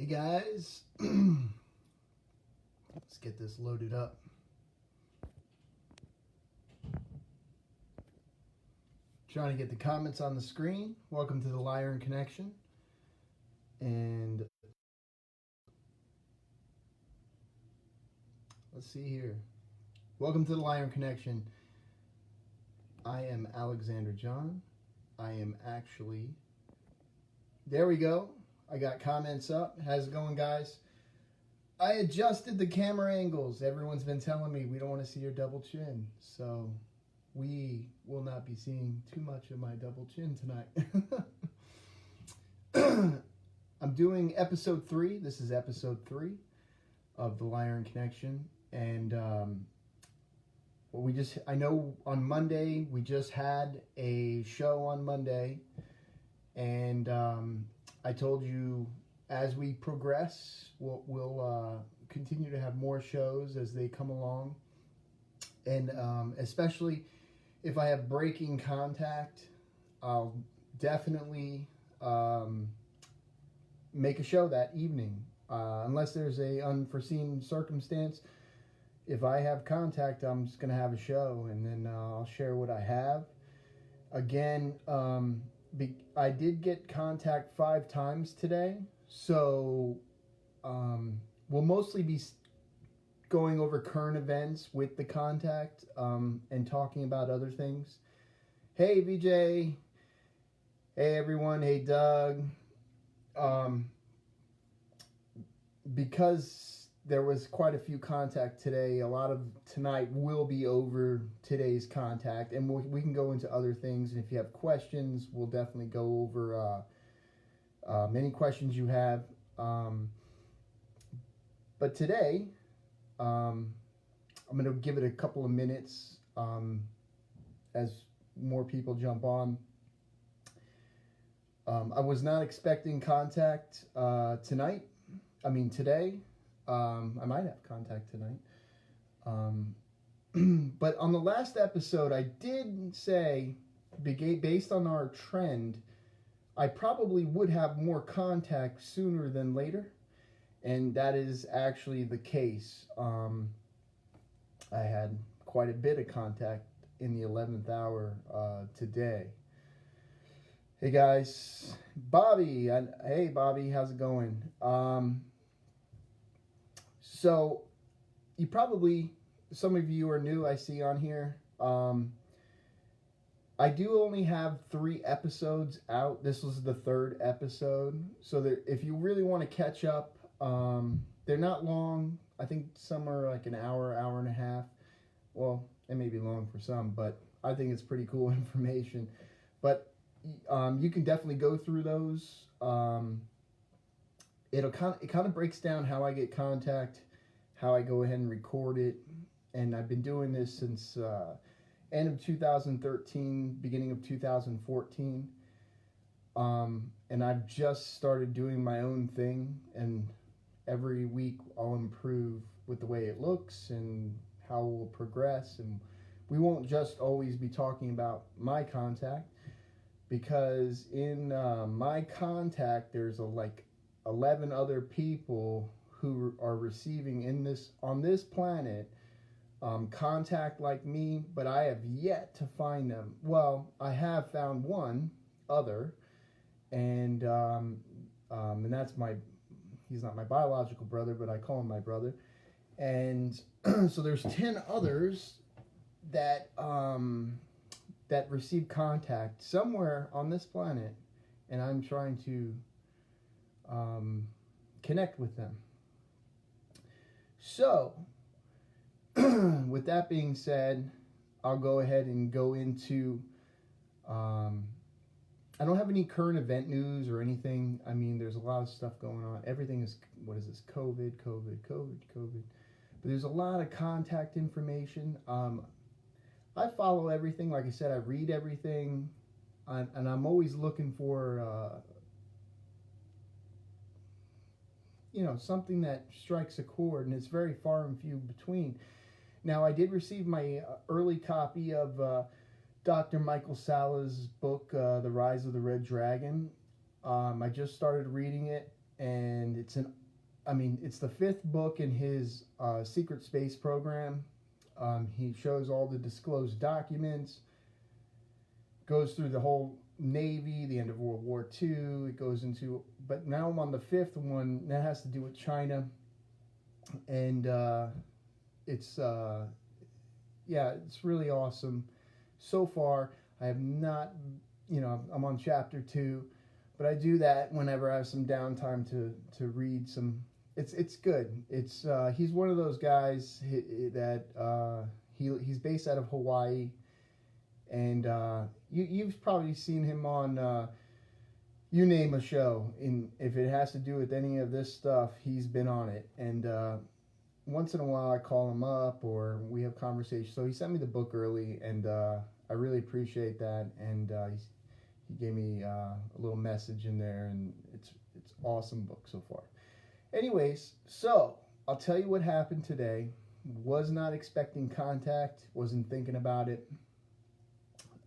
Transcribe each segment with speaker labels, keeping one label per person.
Speaker 1: guys. Let's get this loaded up. Trying to get the comments on the screen. Welcome to the Lyron Connection. And let's see here. Welcome to the Lyron Connection. I am Alexander John. I am actually... There we go. I got comments up. How's it going, guys? I adjusted the camera angles. Everyone's been telling me we don't want to see your double chin. So we will not be seeing too much of my double chin tonight. I'm doing episode 3. This is episode 3 of the Lyron Connection. And I know on Monday, we just had a show on Monday. And I told you as we progress, we'll continue to have more shows as they come along. And especially if I have breaking contact, I'll definitely make a show that evening. Unless there's a unforeseen circumstance, if I have contact, I'm just going to have a show. And then I'll share what I have. Again, I did get contact 5 times today, so we'll mostly be going over current events with the contact and talking about other things. Hey, VJ. Hey, everyone. Hey, Doug. Because there was quite a few contact today, a lot of tonight will be over today's contact, and we can go into other things. And if you have questions, we'll definitely go over many questions you have. But today, I'm going to give it a couple of minutes as more people jump on. I was not expecting contact today. I might have contact tonight. But on the last episode, I did say, based on our trend, I probably would have more contact sooner than later. And that is actually the case. I had quite a bit of contact in the 11th hour today. Hey guys, Bobby. Hey Bobby, how's it going? So, some of you are new, I see on here. I do only have 3 episodes out. This was the 3rd episode. So that if you really want to catch up, they're not long. I think some are like an hour and a half. Well, it may be long for some, but I think it's pretty cool information. But you can definitely go through those. It kind of breaks down how I get contact, how I go ahead and record it, and I've been doing this since end of 2013, beginning of 2014, and I've just started doing my own thing, and every week I'll improve with the way it looks and how we'll progress, and we won't just always be talking about my contact, because in my contact there's 11 other people who are receiving on this planet contact like me, but I have yet to find them. Well, I have found one other, and that's he's not my biological brother, but I call him my brother. And so there's 10 others that receive contact somewhere on this planet, and I'm trying to connect with them. So, with that being said, I'll go ahead and go into, I don't have any current event news or anything. I mean, there's a lot of stuff going on. Everything is, COVID. But there's a lot of contact information. I follow everything. Like I said, I read everything. And I'm always looking for, something that strikes a chord, and it's very far and few between. Now, I did receive my early copy of Dr. Michael Sala's book, The Rise of the Red Dragon. I just started reading it. and it's the fifth book in his secret space program. He shows all the disclosed documents, goes through the whole Navy, the end of World War II. It goes into, but now I'm on the fifth one that has to do with China, and it's really awesome. So far, I have not, I'm on chapter 2, but I do that whenever I have some downtime to read some. It's good. It's he's one of those guys that he's based out of Hawaii, and you've probably seen him on you name a show. If it has to do with any of this stuff, he's been on it. And once in a while, I call him up or we have conversations. So he sent me the book early, and I really appreciate that. And he gave me a little message in there, and it's awesome book so far. Anyways, so I'll tell you what happened today. Was not expecting contact. Wasn't thinking about it.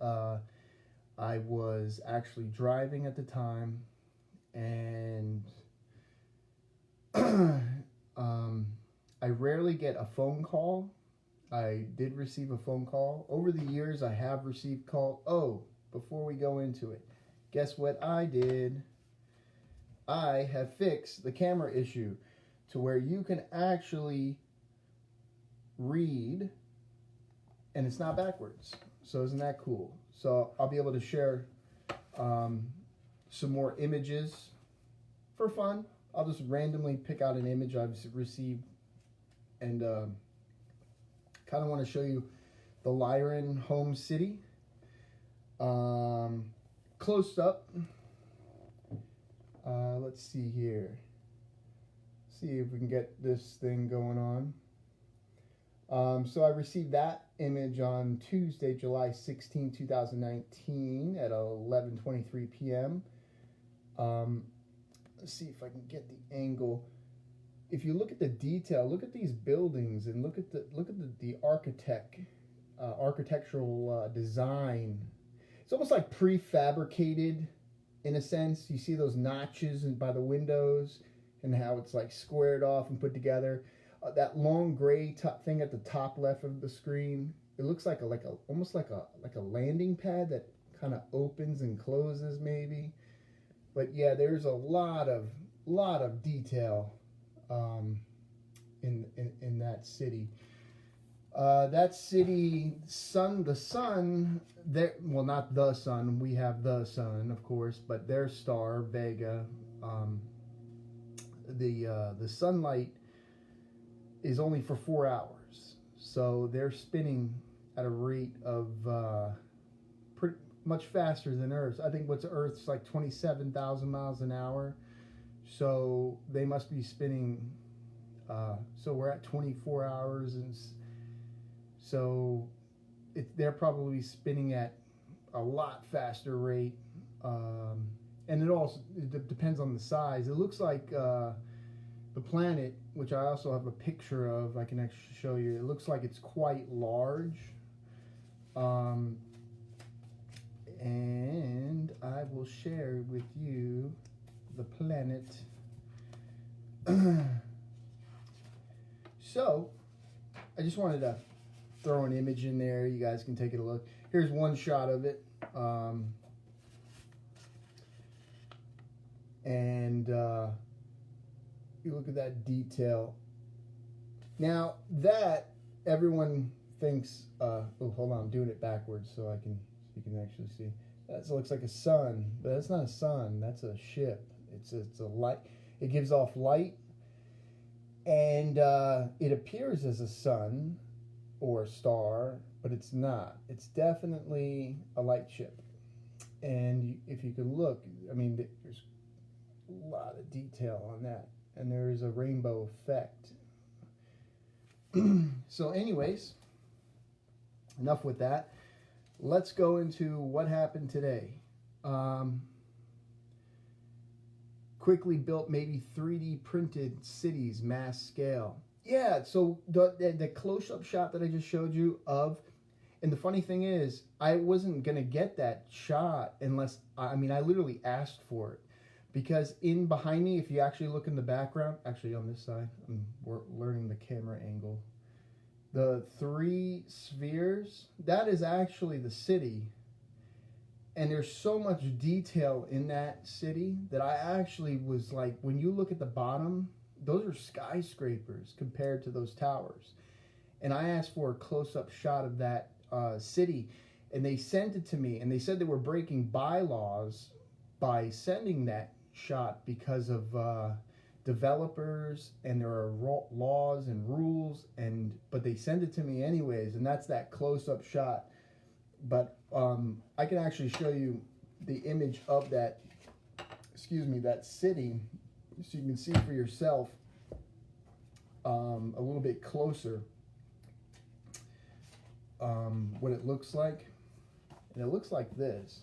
Speaker 1: I was actually driving at the time, and I rarely get a phone call. I did receive a phone call. Over the years, I have received call. Oh, before we go into it, guess what I did? I have fixed the camera issue to where you can actually read, and it's not backwards. So isn't that cool? So I'll be able to share some more images for fun. I'll just randomly pick out an image I've received, and kind of want to show you the Lyran home city close up. Let's see here. See if we can get this thing going on. So I received that image on Tuesday, July 16, 2019 at 11:23 p.m. Let's see if I can get the angle. If you look at the detail, look at these buildings and look at the architectural design. It's almost like prefabricated in a sense. You see those notches by the windows and how it's like squared off and put together. That long gray thing at the top left of the screen, it looks like almost like a landing pad that kind of opens and closes maybe. But yeah, there's a lot of detail in that city. That city, the sun, well, not the sun, we have the sun, of course, but their star, Vega, the sunlight is only for 4 hours. So they're spinning at a rate of pretty much faster than Earth's. I think what's Earth's like 27,000 miles an hour. So they must be spinning, so we're at 24 hours, and so they're probably spinning at a lot faster rate, and it depends on the size. It looks like the planet, which I also have a picture of, I can actually show you. It looks like it's quite large, and I will share with you the planet. So I just wanted to throw an image in there. You guys can take a look. Here's one shot of it, and you look at that detail. Now that everyone thinks, oh, hold on, I'm doing it backwards so you can actually see. That looks like a sun, but that's not a sun. That's a ship. It's a light. It gives off light, and it appears as a sun or a star, but it's not. It's definitely a light ship. And if you could look, I mean, there's a lot of detail on that, and there is a rainbow effect. So anyways, enough with that. Let's go into what happened today. Quickly built, maybe 3D printed cities, mass scale. Yeah, so the close-up shot that I just showed you of, and the funny thing is, I wasn't going to get that shot unless, I literally asked for it. Because in behind me, if you actually look in the background, actually on this side, we're learning the camera angle. The 3 spheres, that is actually the city. And there's so much detail in that city that I actually was like, when you look at the bottom, those are skyscrapers compared to those towers. And I asked for a close-up shot of that city, and they sent it to me, and they said they were breaking bylaws by sending that shot because of developers, and there are laws and rules, but they send it to me anyways, and that's that close-up shot. But I can actually show you the image of that, that city, so you can see for yourself a little bit closer what it looks like. And it looks like this.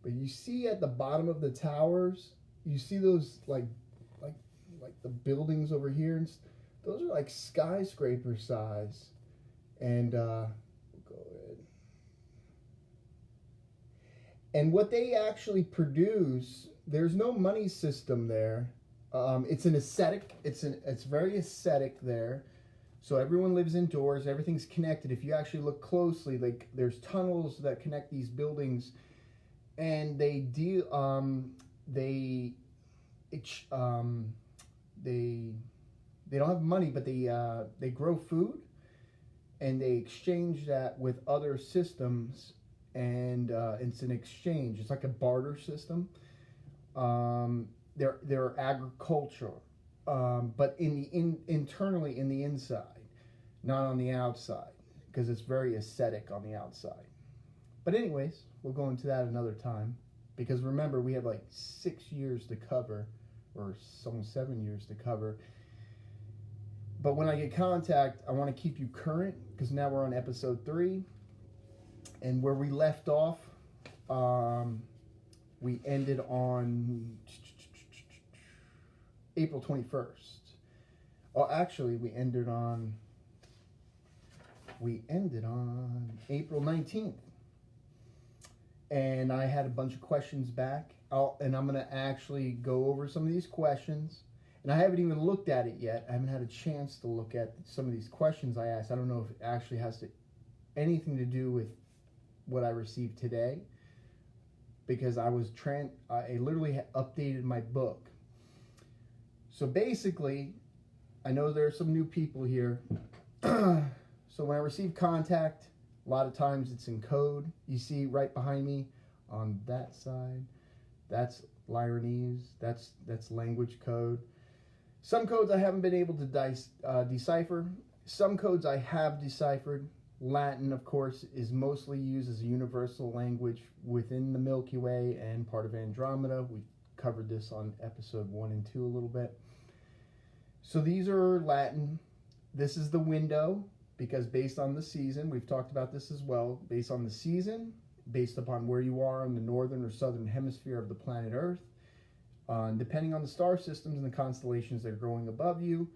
Speaker 1: But you see at the bottom of the towers, you see those like the buildings over here, and those are like skyscraper size. And we'll go ahead. And what they actually produce, there's no money system there. It's an aesthetic. It's very aesthetic there. So everyone lives indoors. Everything's connected. If you actually look closely, like there's tunnels that connect these buildings, and they don't have money, but they grow food, and they exchange that with other systems, and it's an exchange. It's like a barter system. They're agricultural, but internally in the inside, not on the outside, because it's very aesthetic on the outside. But anyways, we'll go into that another time, because remember, we have like 6 years to cover, or almost 7 years to cover. But when I get contact, I want to keep you current, because now we're on episode 3, and where we left off, we ended on April 21st. Oh, actually, we ended on April 19th. And I had a bunch of questions back. And I'm going to actually go over some of these questions. And I haven't even looked at it yet. I haven't had a chance to look at some of these questions I asked. I don't know if it actually has anything to do with what I received today, because I literally updated my book. So basically, I know there are some new people here. So when I receive contact, a lot of times it's in code. You see right behind me on that side, that's Lyranese, that's language code. Some codes I haven't been able to decipher. Some codes I have deciphered. Latin, of course, is mostly used as a universal language within the Milky Way and part of Andromeda. We covered this on episode 1 and 2 a little bit. So these are Latin. This is the window, because based on the season, we've talked about this as well, based on the season, based upon where you are in the northern or southern hemisphere of the planet Earth, depending on the star systems and the constellations that are growing above you,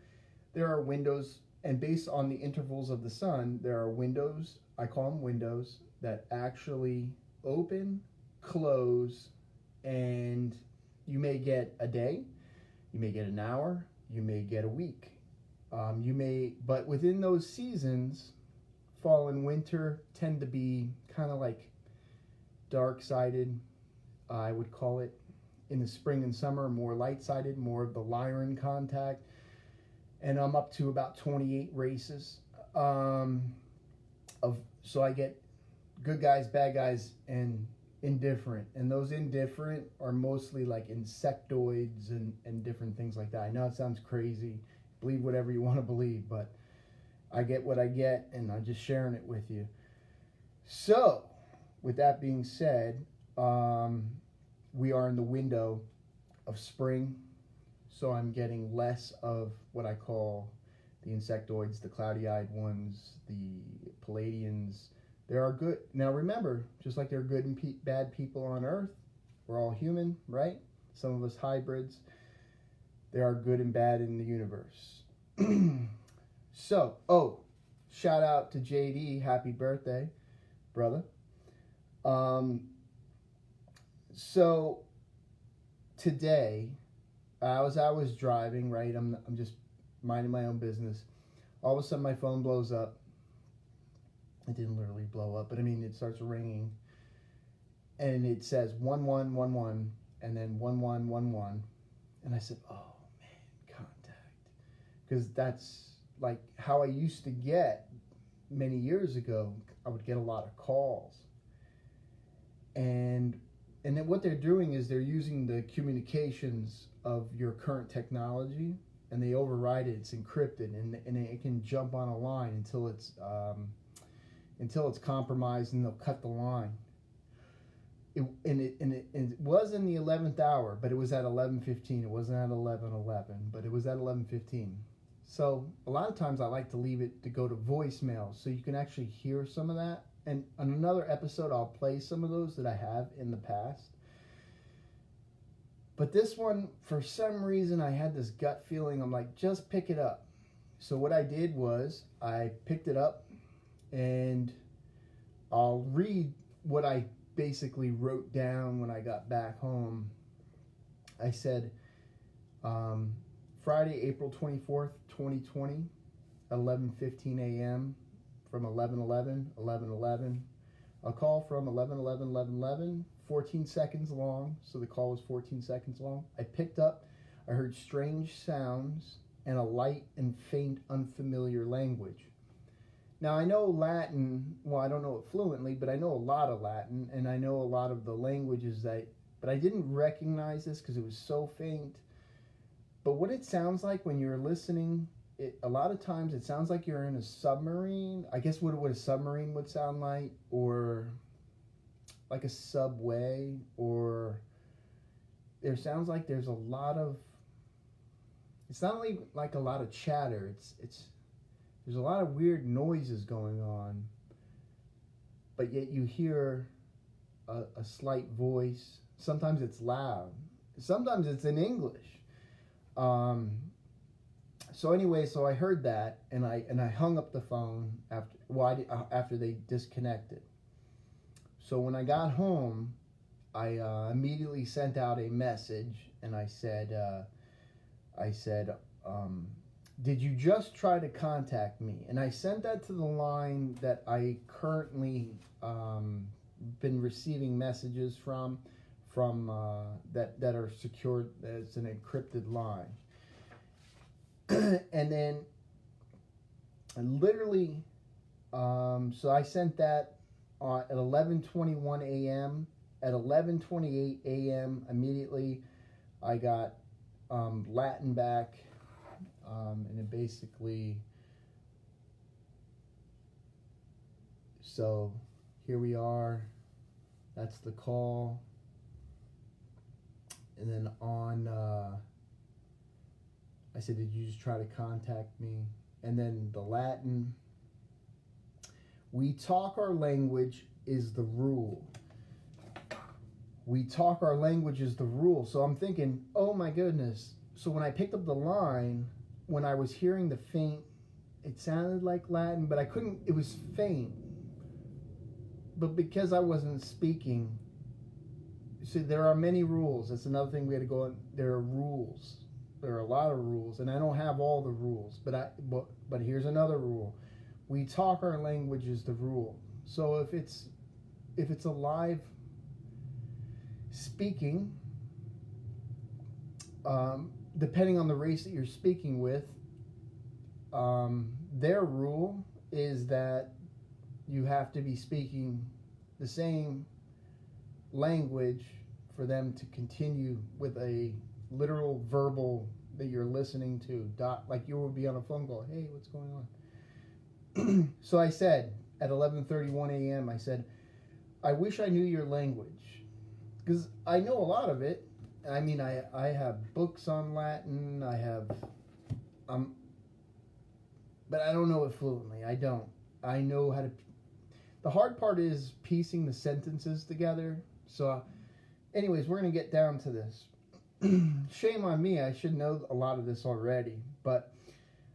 Speaker 1: there are windows. And based on the intervals of the sun, there are windows, I call them windows, that actually open, close, and you may get a day, you may get an hour, you may get a week. But within those seasons, fall and winter tend to be kind of like dark-sided, I would call it. In the spring and summer, more light-sided, more of the Lyran contact. And I'm up to about 28 races. So I get good guys, bad guys, and indifferent. And those indifferent are mostly like insectoids and different things like that. I know it sounds crazy. Believe whatever you want to believe, but I get what I get, and I'm just sharing it with you. So, with that being said, we are in the window of spring. So I'm getting less of what I call the insectoids, the cloudy-eyed ones, the Palladians. There are good. Now remember, just like there are good and bad people on Earth, we're all human, right? Some of us hybrids. There are good and bad in the universe. So, shout out to JD. Happy birthday, brother. So today, as I was driving, right, I'm just minding my own business. All of a sudden, my phone blows up. It didn't literally blow up, but I mean, it starts ringing, and it says 1111, and then 1111, and I said, "Oh man, contact," because that's like how I used to get many years ago. I would get a lot of calls, and then what they're doing is they're using the communications of your current technology, and they override it. It's encrypted, and it can jump on a line until it's compromised, and they'll cut the line. It was in the 11th hour, but it was at 11:15. It wasn't at 11:11, but it was at 11:15. So a lot of times I like to leave it to go to voicemail, so you can actually hear some of that. And on another episode, I'll play some of those that I have in the past. But this one, for some reason, I had this gut feeling. I'm like, just pick it up. So what I did was I picked it up, and I'll read what I basically wrote down when I got back home. I said, Friday, April 24th, 2020, 11:15 a.m. from 11:11, 11:11. A call from 11:11, 11:11, 14 seconds long, so the call was 14 seconds long. I picked up, I heard strange sounds and a light and faint unfamiliar language. Now I know Latin, well I don't know it fluently, but I know a lot of Latin, and I know a lot of the languages but I didn't recognize this because it was so faint. But what it sounds like when you're listening, a lot of times it sounds like you're in a submarine. I guess what a submarine would sound like, or like a subway, or there sounds like there's a lot of, it's not like a lot of chatter, there's a lot of weird noises going on, but yet you hear a slight voice. Sometimes it's loud, sometimes it's in English. So anyway, so I heard that, and I hung up the phone after they disconnected. So when I got home, I immediately sent out a message, and I said, did you just try to contact me? And I sent that to the line that I currently been receiving messages from that are secured. It's an encrypted line. And then literally, so I sent that at 11:21 a.m. At 11:28 a.m. immediately, I got Latin back, and it basically. So here we are. That's the call. And then I said, did you just try to contact me? And then the Latin, we talk our language is the rule. We talk our language is the rule. So I'm thinking, oh my goodness. So when I picked up the line, when I was hearing the faint, it sounded like Latin, but I couldn't, it was faint. But because I wasn't speaking, see, there are many rules. That's another thing we had to go on. There are rules. There are a lot of rules, and I don't have all the rules. But here's another rule: we talk our language is the rule. So if it's a live speaking, depending on the race that you're speaking with, their rule is that you have to be speaking the same language for them to continue with a literal verbal that you're listening to, like you would be on a phone call. Hey, what's going on? So I said at 11:31 a.m. I said, I wish I knew your language, because I know a lot of it. I mean, I have books on Latin. I have, but I don't know it fluently. I don't. I know how to. The hard part is piecing the sentences together. So, anyways, we're going to get down to this. Shame on me. I should know a lot of this already. But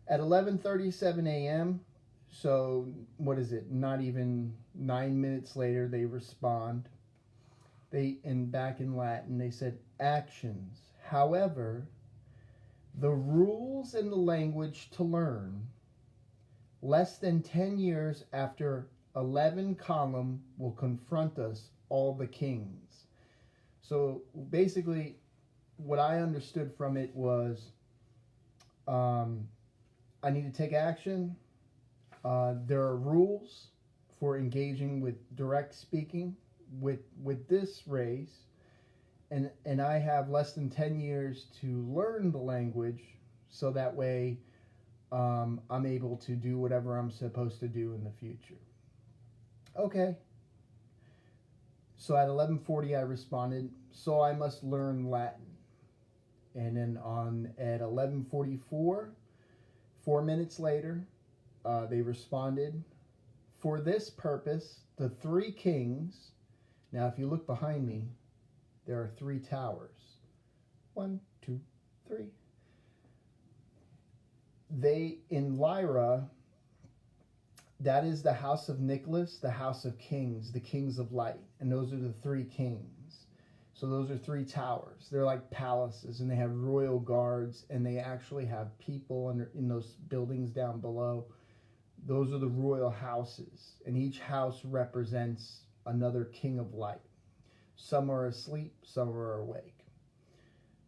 Speaker 1: at 11:37 a.m., so what is it? Not even 9 minutes later, they respond. back in Latin, they said actions. However, the rules and the language to learn, less than 10 years after 11 column will confront us, all the kings. So basically, what I understood from it was I need to take action. There are rules for engaging with direct speaking with this race, and I have less than 10 years to learn the language, so that way I'm able to do whatever I'm supposed to do in the future. Okay. So at 11:40 I responded, so I must learn Latin. And then at 11:44, 4 minutes later, they responded, for this purpose, the three kings. Now, if you look behind me, there are 3 towers. 1, 2, 3. They, in Lyra, that is the house of Nicholas, the house of kings, the kings of light. And those are the 3 kings. So those are 3 towers. They're like palaces, and they have royal guards, and they actually have people in those buildings down below. Those are the royal houses, and each house represents another king of light. Some are asleep, some are awake.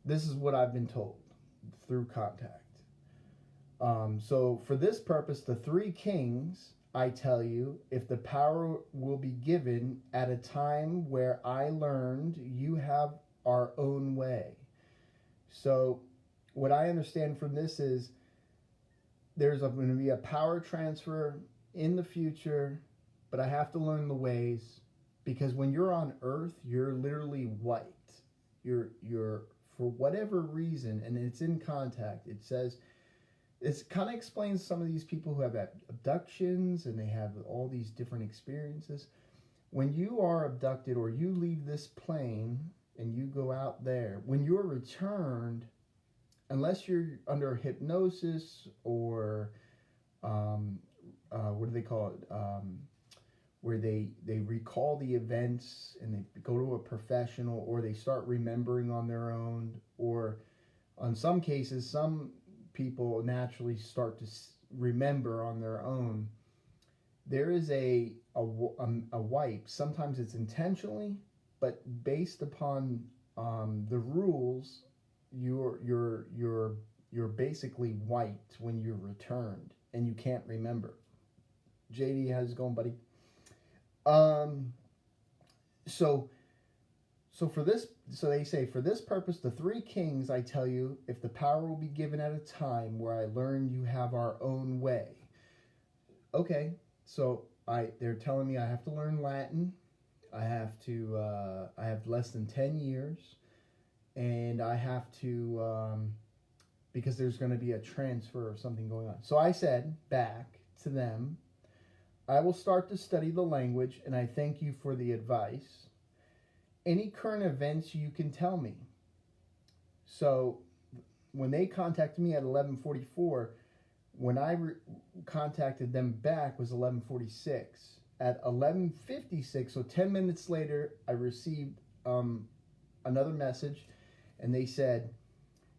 Speaker 1: This is what I've been told through contact. So for this purpose, the 3 kings, I tell you, if the power will be given at a time where I learned, you have our own way. So what I understand from this is there's going to be a power transfer in the future, but I have to learn the ways, because when you're on Earth, you're literally white. You're for whatever reason, and it's in contact, it says, it kind of explains some of these people who have abductions and they have all these different experiences. When you are abducted or you leave this plane and you go out there, when you're returned, unless you're under hypnosis or what do they call it? Where they recall the events and they go to a professional, or they start remembering on their own, or on some cases, some people naturally start to remember on their own. There is a wipe. Sometimes it's intentionally, but based upon the rules, you're basically wiped when you're returned and you can't remember. JD, how's it going, buddy? So for this, so they say, for this purpose, the 3 kings, I tell you, if the power will be given at a time where I learn you have our own way. Okay, so they're telling me I have to learn Latin. I have less than 10 years, and I have to, because there's going to be a transfer of something going on. So I said back to them, I will start to study the language, and I thank you for the advice. Any current events you can tell me. So when they contacted me at 11:44, when I contacted them back was 11:46. At 11:56, so 10 minutes later, I received another message, and they said,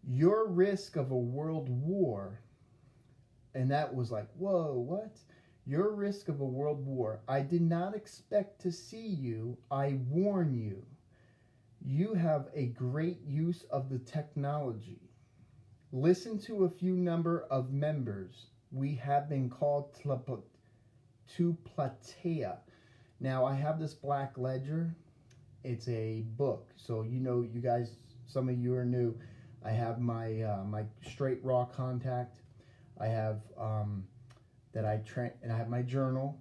Speaker 1: your risk of a world war. And that was like, whoa, what? Your risk of a world war. I did not expect to see you. I warn you. You have a great use of the technology. Listen to a few number of members. We have been called to Platea. Now, I have this black ledger. It's a book. So, you guys, some of you are new. I have my my straight raw contact. I have and I have my journal,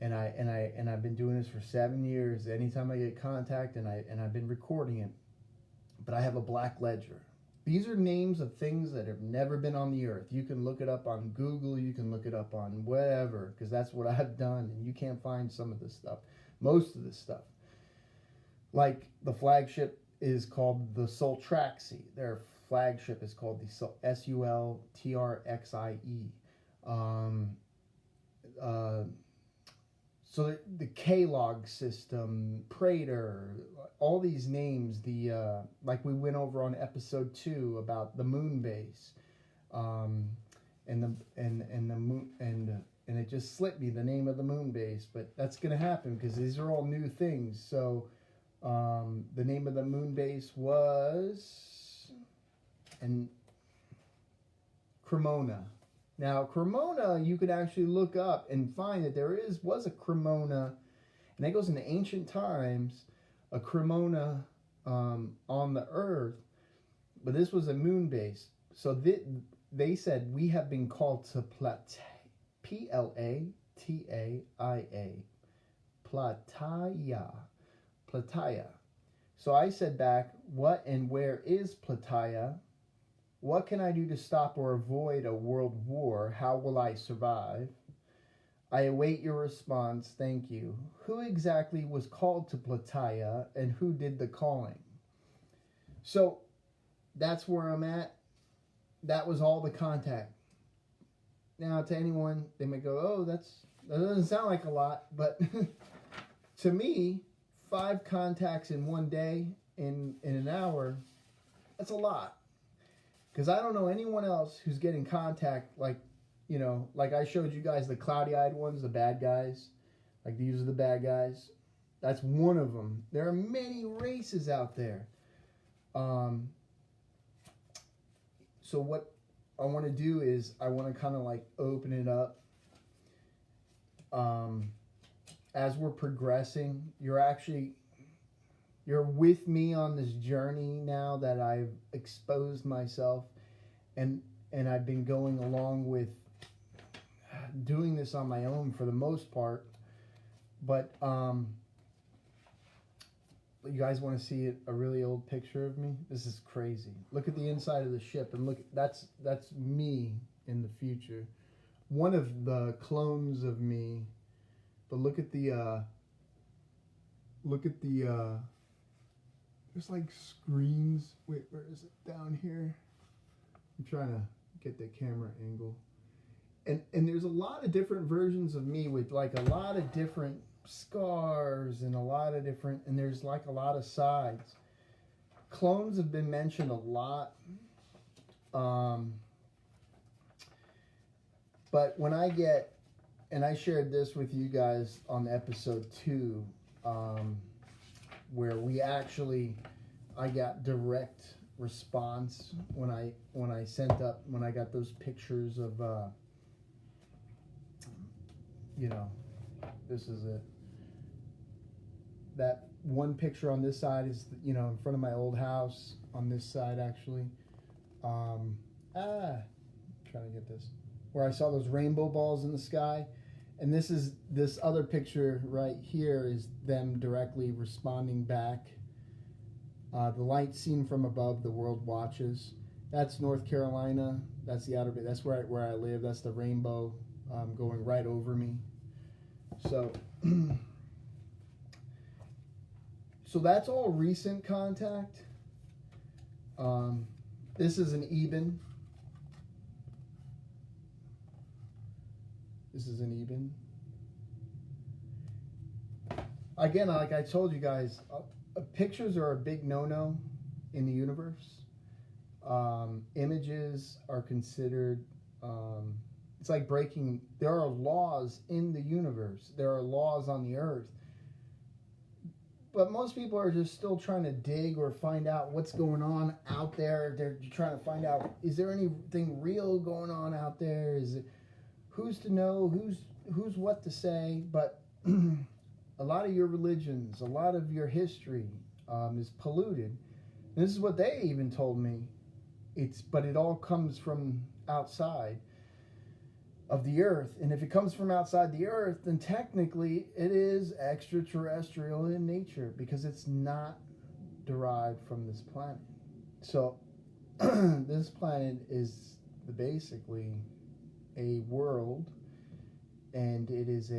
Speaker 1: and I've been doing this for 7 years. Anytime I get contact, and I've been recording it, but I have a black ledger. These are names of things that have never been on the earth. You can look it up on Google, you can look it up on whatever, because that's what I've done, and you can't find some of this stuff, most of this stuff. Like the flagship is called the Sultraxie. Their flagship is called the Sultraxie. So the K-Log system, Praetor, all these names, like we went over on episode 2 about the moon base, and the moon and it just slipped me the name of the moon base, but that's gonna happen because these are all new things. So the name of the moon base was Cremona. Now, Cremona, you could actually look up and find that was a Cremona, and that goes into ancient times, a Cremona on the Earth, but this was a moon base. So they said we have been called to Plataia, Plataia. So I said back, what and where is Plataia? What can I do to stop or avoid a world war? How will I survive? I await your response. Thank you. Who exactly was called to Plataia, and who did the calling? So that's where I'm at. That was all the contact. Now, to anyone, they may go, oh, that doesn't sound like a lot. But to me, 5 contacts in one day, in an hour, that's a lot. Because I don't know anyone else who's getting contact like I showed you guys, the cloudy-eyed ones, the bad guys. Like, these are the bad guys. That's one of them. There are many races out there. So what I want to do is I want to kind of like open it up. As we're progressing, you're with me on this journey now that I've exposed myself, and I've been going along with doing this on my own for the most part. But you guys want to see a really old picture of me? This is crazy. Look at the inside of the ship, and look, that's me in the future. One of the clones of me. But look at the there's like screens. Wait, where is it? Down here. I'm trying to get the camera angle. And there's a lot of different versions of me with like a lot of different scars and and there's like a lot of sides. Clones have been mentioned a lot. But when I shared this with you guys on episode 2, where I got direct response when I got those pictures of, this is it. That one picture on this side is, in front of my old house on this side, actually. Trying to get this. Where I saw those rainbow balls in the sky. And this other picture right here is them directly responding back. The light seen from above, the world watches. That's North Carolina. That's the outer bit. That's where I live. That's the rainbow going right over me. So, so that's all recent contact. This is an Eben. This is an Eben. Again, like I told you guys, pictures are a big no-no in the universe. Images are considered, it's like breaking, there are laws in the universe. There are laws on the earth. But most people are just still trying to dig or find out what's going on out there. They're trying to find out, is there anything real going on out there? Is it, who's to know, who's what to say? But a lot of your religions, a lot of your history is polluted. And this is what they even told me. But it all comes from outside of the earth. And if it comes from outside the earth, then technically it is extraterrestrial in nature because it's not derived from this planet. So this planet is basically a world, and it is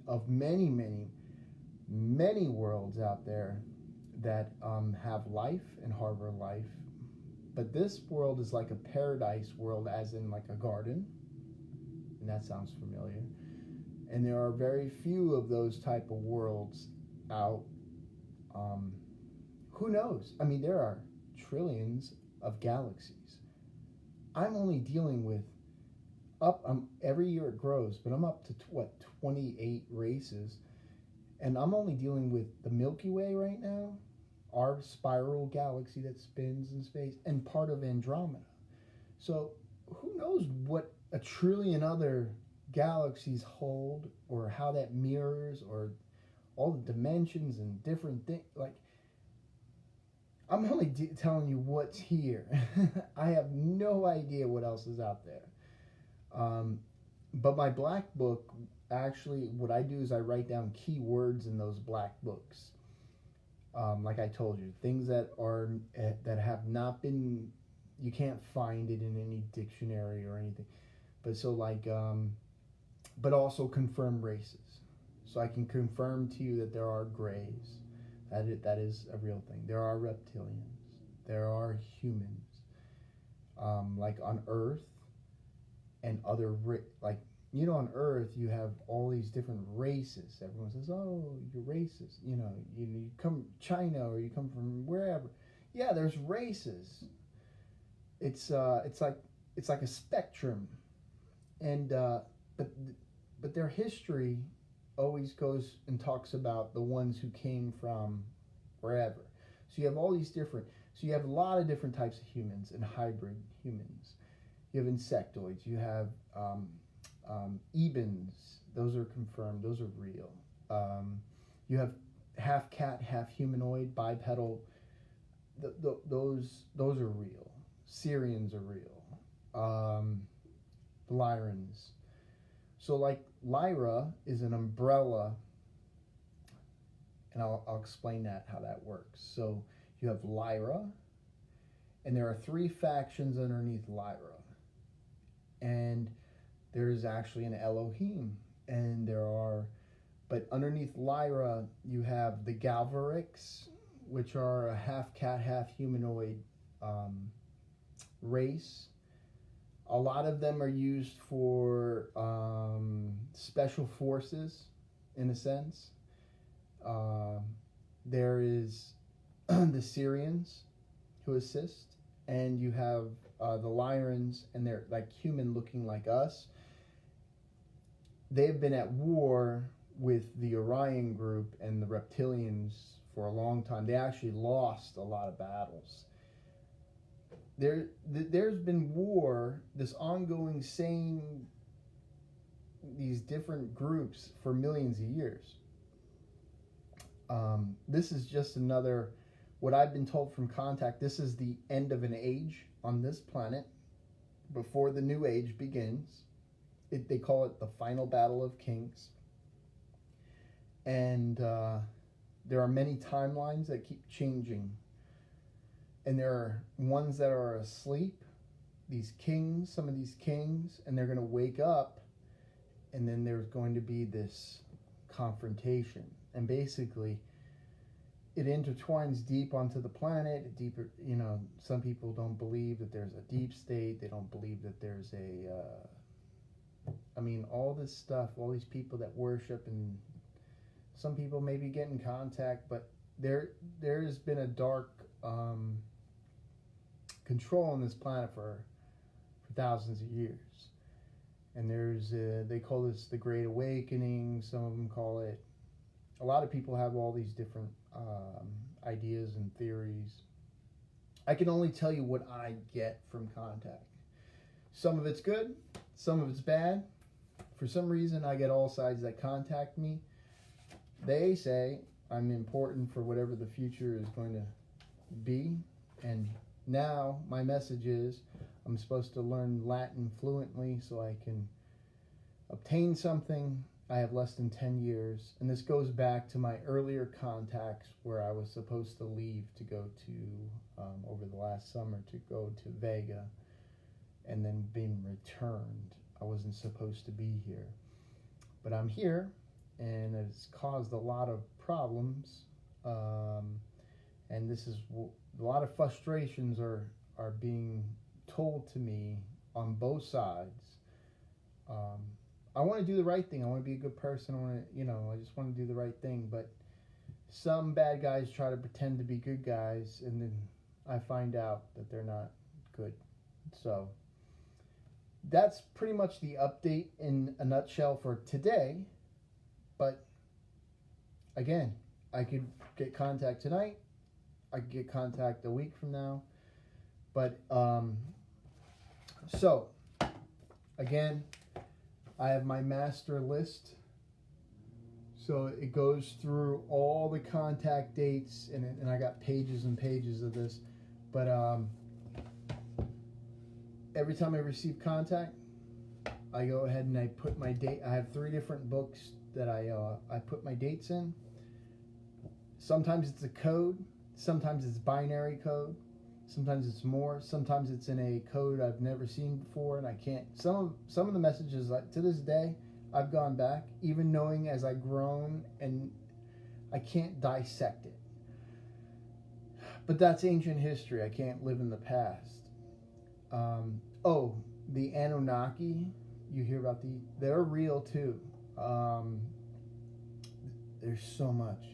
Speaker 1: of many, many, many worlds out there that have life and harbor life. But this world is like a paradise world, as in like a garden, and that sounds familiar. And there are very few of those type of worlds out. Um, who knows? I mean, there are trillions of galaxies. I'm only dealing with every year it grows, but I'm up to 28 races, and I'm only dealing with the Milky Way right now, our spiral galaxy that spins in space, and part of Andromeda. So who knows what a trillion other galaxies hold, or how that mirrors, or all the dimensions and different things. Like, I'm only telling you what's here. I have no idea what else is out there. But my black book, actually, what I do is I write down keywords in those black books. Like I told you, things that have not been, you can't find it in any dictionary or anything. But so like, but also confirm races. So I can confirm to you that there are grays. That is a real thing. There are reptilians. There are humans. Like on Earth and other, like, you know, on Earth you have all these different races. Everyone says, oh, you're racist. You know, you come China or you come from wherever. Yeah, there's races. It's like a spectrum. And but their history always goes and talks about the ones who came from wherever. So you have all these different, so you have a lot of different types of humans and hybrid humans. You have insectoids, you have ebens, those are confirmed, those are real. You have half cat, half humanoid, bipedal, those are real. Syrians are real. Lyrans. So like Lyra is an umbrella, and I'll explain how that works. So you have Lyra, and there are 3 factions underneath Lyra. And there's actually an Elohim, and but underneath Lyra you have the Galvarics, which are a half cat, half humanoid race. A lot of them are used for special forces, in a sense. There is the Syrians who assist, and you have the Lyrans, and they're like human looking like us. They've been at war with the Orion group and the reptilians for a long time. They actually lost a lot of battles. There's been war, this ongoing these different groups for millions of years. This is just another, what I've been told from contact, this is the end of an age on this planet before the new age begins. They call it the final battle of kings. And there are many timelines that keep changing. And there are ones that are asleep, these kings, some of these kings, and they're going to wake up, and then there's going to be this confrontation. And basically, it intertwines deep onto the planet, deeper, you know, some people don't believe that there's a deep state, they don't believe that there's all this stuff, all these people that worship, and some people maybe get in contact, but there's been a dark control on this planet for thousands of years. And they call this the Great Awakening, some of them call it, a lot of people have all these different ideas and theories. I can only tell you what I get from contact. Some of it's good, some of it's bad. For some reason, I get all sides that contact me. They say I'm important for whatever the future is going to be. And now my message is I'm supposed to learn Latin fluently so I can obtain something. I have less than 10 years. And this goes back to my earlier contacts where I was supposed to leave to go to, over the last summer, to go to Vega and then being returned. I wasn't supposed to be here. But I'm here, and it's caused a lot of problems. And this is a lot of frustrations are being told to me on both sides. I want to do the right thing. I want to be a good person. I want to, I just want to do the right thing. But some bad guys try to pretend to be good guys, and then I find out that they're not good. So that's pretty much the update in a nutshell for today. But again, I could get contact tonight. I could get contact a week from now. But so again, I have my master list. So it goes through all the contact dates, and I got pages and pages of this. But every time I receive contact, I go ahead and I put my date. I have 3 different books that I put my dates in. Sometimes it's a code. Sometimes it's binary code. Sometimes it's more. Sometimes it's in a code I've never seen before, and I can't. Some of the messages, like, to this day, I've gone back, even knowing as I've grown, and I can't dissect it. But that's ancient history. I can't live in the past. The Anunnaki, you hear about they're real too. There's so much.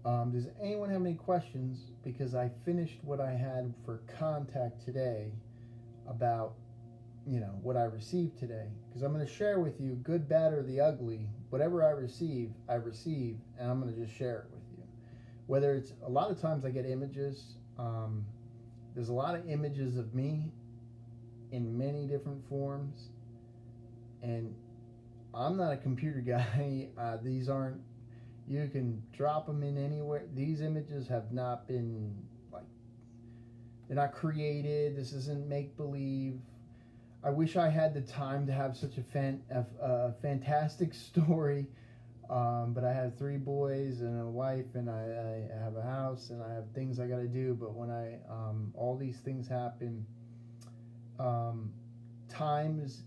Speaker 1: Does anyone have any questions? Because I finished what I had for contact today about, what I received today. Because I'm going to share with you, good, bad, or the ugly. Whatever I receive, and I'm going to just share it with you. Whether it's, a lot of times I get images. There's a lot of images of me in many different forms. And I'm not a computer guy. These aren't, you can drop them in anywhere. These images have not been, they're not created. This isn't make-believe. I wish I had the time to have such a fantastic story, but I have 3 boys and a wife, and I have a house, and I have things I got to do. But when all these things happen, time is,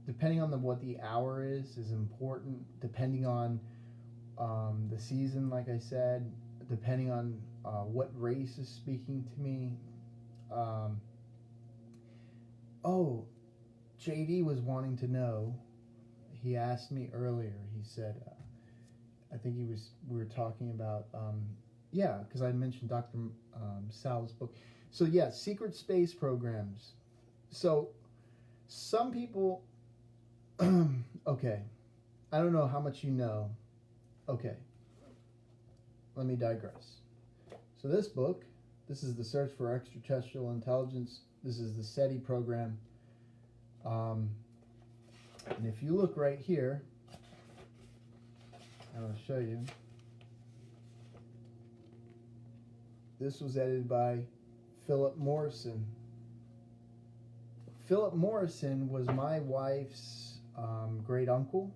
Speaker 1: depending on what the hour is important. Depending on the season, like I said, depending on what race is speaking to me. JD was wanting to know. He asked me earlier. He said, I think we were talking about, because I mentioned Dr. Sal's book. So yeah, secret space programs. So some people, okay, I don't know how much you know. Okay, let me digress. So this book, this is the Search for Extraterrestrial Intelligence. This is the SETI program. And if you look right here, I will show you. This was edited by Philip Morrison. Philip Morrison was my wife's great uncle.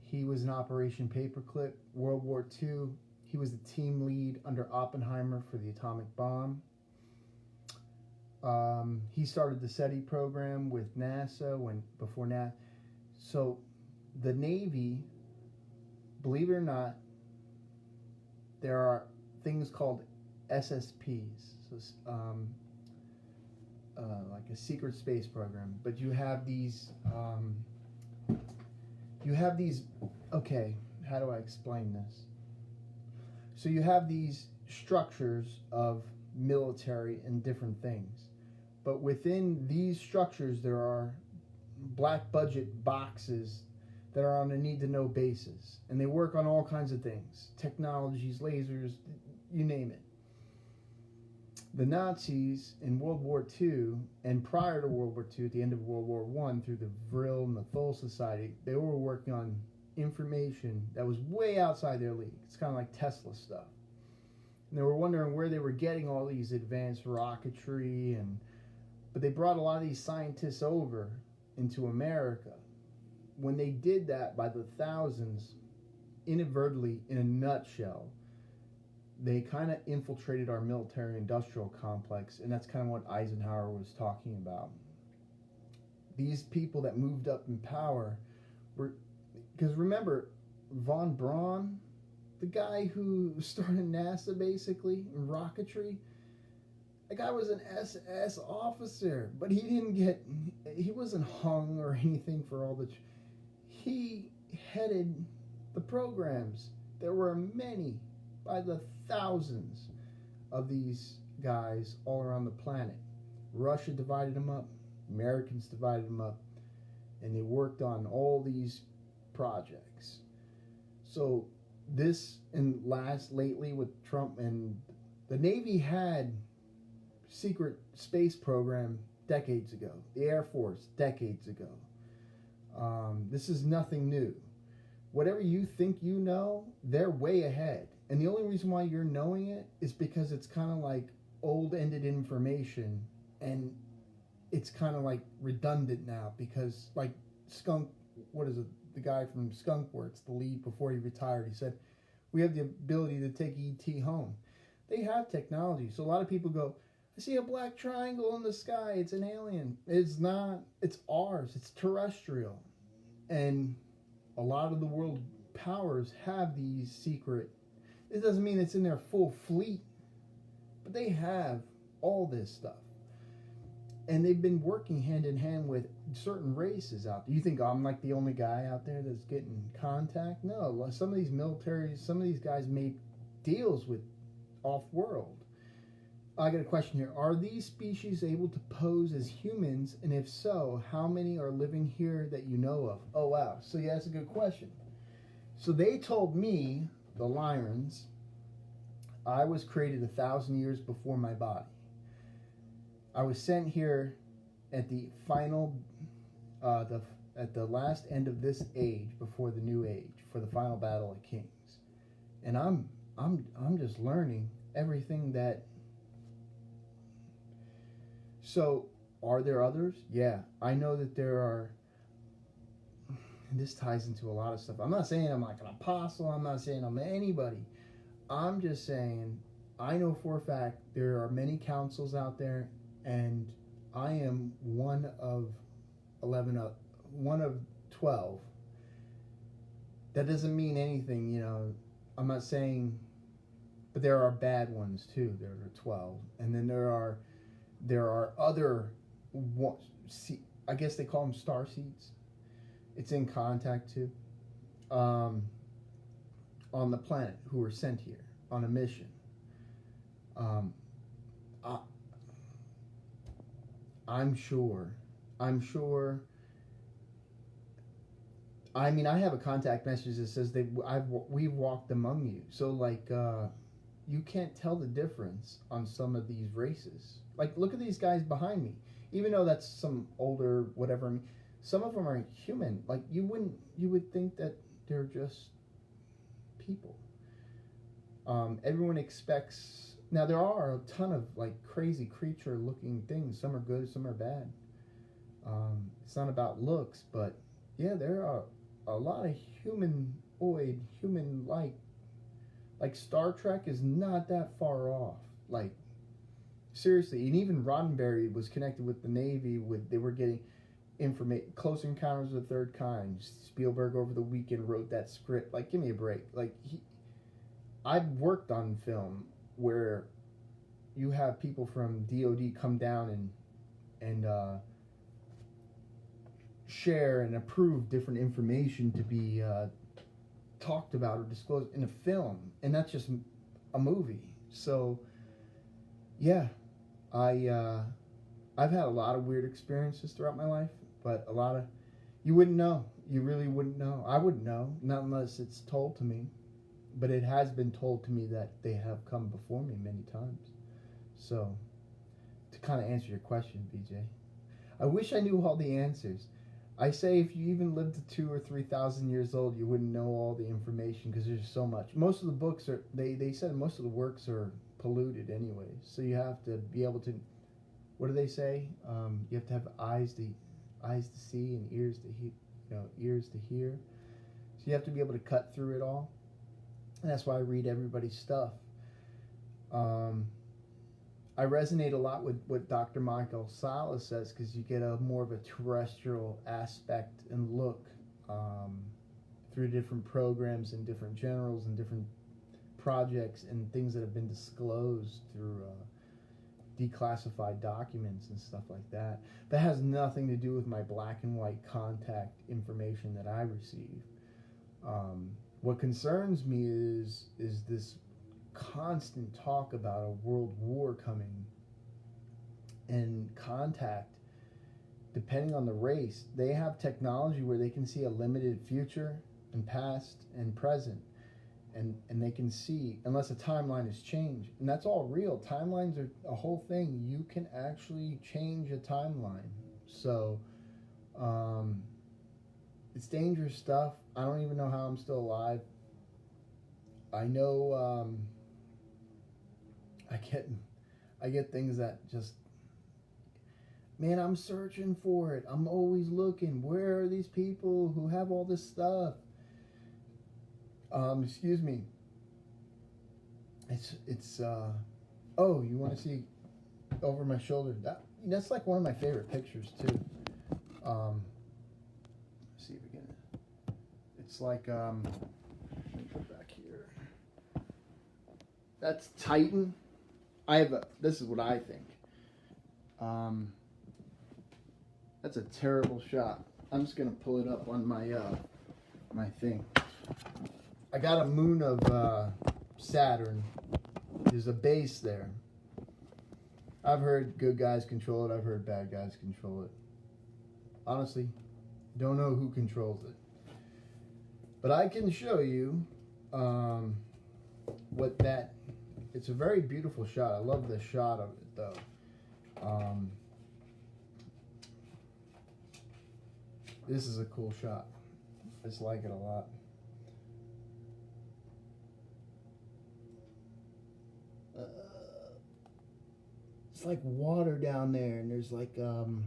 Speaker 1: He was in Operation Paperclip, World War II. He was the team lead under Oppenheimer for the atomic bomb. He started the SETI program with NASA before NASA. So the Navy, believe it or not, there are things called SSPs, so, like a secret space program. But you have these. Okay, how do I explain this? So you have these structures of military and different things. But within these structures, there are black budget boxes that are on a need-to-know basis. And they work on all kinds of things. Technologies, lasers, you name it. The Nazis in World War II, and prior to World War II, at the end of World War I, through the Vril and the Thule Society, they were working on information that was way outside their league. It's kind of like Tesla stuff. And they were wondering where they were getting all these advanced rocketry, but they brought a lot of these scientists over into America. When they did that by the thousands, inadvertently, in a nutshell, they kind of infiltrated our military-industrial complex, and that's kind of what Eisenhower was talking about. These people that moved up in power were, because remember, von Braun, the guy who started NASA basically, in rocketry, The guy was an SS officer, but he wasn't hung or anything for all the. He headed the programs. There were many, by the thousands, of these guys all around the planet. Russia divided them up, Americans divided them up, and they worked on all these projects. So this and last lately with Trump, and the Navy had secret space program decades ago. The Air Force decades ago. This is nothing new. Whatever you think you know, they're way ahead. And the only reason why you're knowing it is because it's kind of like old-ended information, and it's kind of like redundant now because, like, Skunk, what is it? The guy from Skunk Works, the lead before he retired, he said, we have the ability to take ET home. They have technology. So a lot of people go, I see a black triangle in the sky. It's an alien. It's not. It's ours. It's terrestrial. And a lot of the world powers have these secret. It doesn't mean it's in their full fleet, but they have all this stuff. And they've been working hand in hand with certain races out there. You think I'm like the only guy out there that's getting contact? No, some of these militaries, some of these guys made deals with off-world. I got a question here. Are these species able to pose as humans? And if so, how many are living here that you know of? Oh, wow. So, yeah, that's a good question. So they told me, the Lyrans, I was created 1,000 years before my body. I was sent here at the final, at the last end of this age, before the new age, for the final battle of kings. And I'm just learning everything that. So, are there others? Yeah, I know that there are. And this ties into a lot of stuff. I'm not saying I'm like an apostle. I'm not saying I'm anybody. I'm just saying I know for a fact there are many councils out there, and I am one of 12. That doesn't mean anything, you know. I'm not saying, but there are bad ones too. There are 12, and then there are other, I guess they call them star seeds. It's in contact too, on the planet, who are sent here on a mission. I'm sure. I mean, I have a contact message that says we've walked among you. So like, you can't tell the difference on some of these races. Like, look at these guys behind me. Even though that's some older whatever, I mean, some of them are human. Like, you would think that they're just people. Everyone expects. Now there are a ton of like crazy creature-looking things. Some are good, some are bad. It's not about looks, but yeah, there are a lot of human-like. Like Star Trek is not that far off. Like, seriously, and even Roddenberry was connected with the Navy. They were getting information. Close Encounters of the Third Kind. Spielberg over the weekend wrote that script. Like, give me a break. Like, I've worked on film where you have people from DOD come down and share and approve different information to be talked about or disclosed in a film, and that's just a movie. So yeah, I've had a lot of weird experiences throughout my life, but a lot of you wouldn't know. You really wouldn't know. I wouldn't know, not unless it's told to me. But it has been told to me that they have come before me many times. So, to kind of answer your question, BJ, I wish I knew all the answers. I say if you even lived to 2,000 or 3,000 years old, you wouldn't know all the information because there's so much. Most of the books are, they said most of the works are polluted anyway. So you have to be able to, what do they say? You have to have eyes to see and ears to hear. So you have to be able to cut through it all. And that's why I read everybody's stuff. I resonate a lot with what Dr. Michael Salla says because you get a more of a terrestrial aspect and look through different programs and different generals and different projects and things that have been disclosed through declassified documents and stuff like that. That has nothing to do with my black and white contact information that I receive. What concerns me is this constant talk about a world war coming, and contact, depending on the race, they have technology where they can see a limited future and past and present, and they can see, unless a timeline is changed, and that's all real. Timelines are a whole thing. You can actually change a timeline. So it's dangerous stuff. I don't even know how I'm still alive. I know I get things that just, man, I'm searching for it. I'm always looking. Where are these people who have all this stuff? Excuse me. It's oh, you want to see over my shoulder? That's like one of my favorite pictures too. Let's see if we can. It's like let me put it back here. That's Titan. This is what I think. That's a terrible shot. I'm just gonna pull it up on my my thing. I got a moon of Saturn. There's a base there. I've heard good guys control it. I've heard bad guys control it. Honestly, don't know who controls it. But I can show you what that. It's a very beautiful shot. I love the shot of it though. This is a cool shot. I just like it a lot. It's like water down there, and there's like you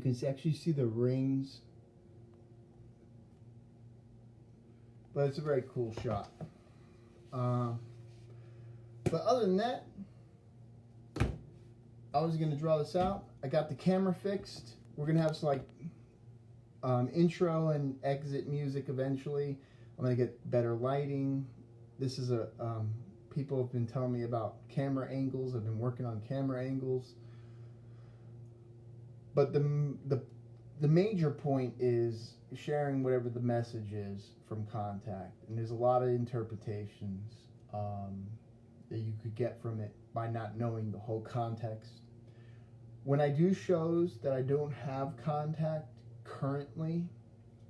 Speaker 1: can actually see the rings, but it's a very cool shot. But other than that, I was gonna draw this out. I got the camera fixed. We're gonna have some like intro and exit music eventually. I'm gonna get better lighting. This is a people have been telling me about camera angles. I've been working on camera angles. But the major point is sharing whatever the message is from contact. And there's a lot of interpretations that you could get from it by not knowing the whole context. When I do shows that I don't have contact currently,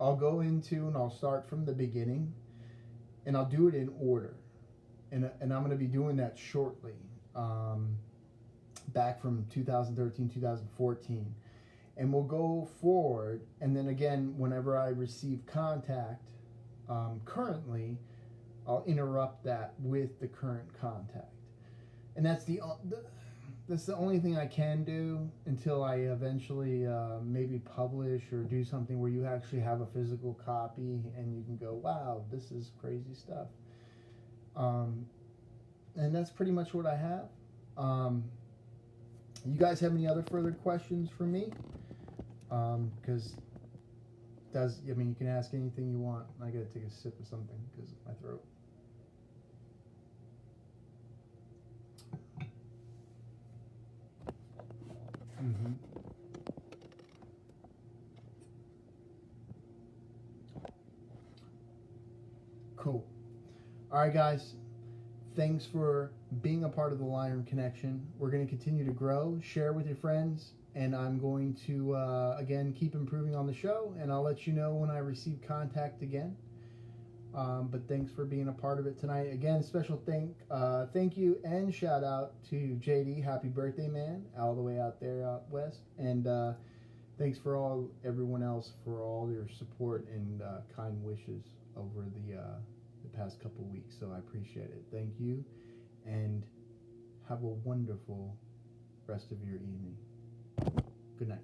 Speaker 1: I'll go into and I'll start from the beginning, and I'll do it in order. And I'm going to be doing that shortly, back from 2013, 2014. And we'll go forward, and then again, whenever I receive contact currently, I'll interrupt that with the current contact. And that's the only thing I can do until I eventually maybe publish or do something where you actually have a physical copy and you can go, wow, this is crazy stuff. And that's pretty much what I have. You guys have any other further questions for me? Because you can ask anything you want. I gotta take a sip of something because of my throat. Mm-hmm. Cool. All right, guys. Thanks for being a part of the Lion Connection. We're going to continue to grow, share with your friends, and I'm going to, again, keep improving on the show, and I'll let you know when I receive contact again. But thanks for being a part of it tonight. Again, special thank you and shout out to JD. Happy birthday, man, all the way out there out west. And thanks for everyone else for all your support and kind wishes over the past couple weeks. So I appreciate it. Thank you, and have a wonderful rest of your evening. Good night.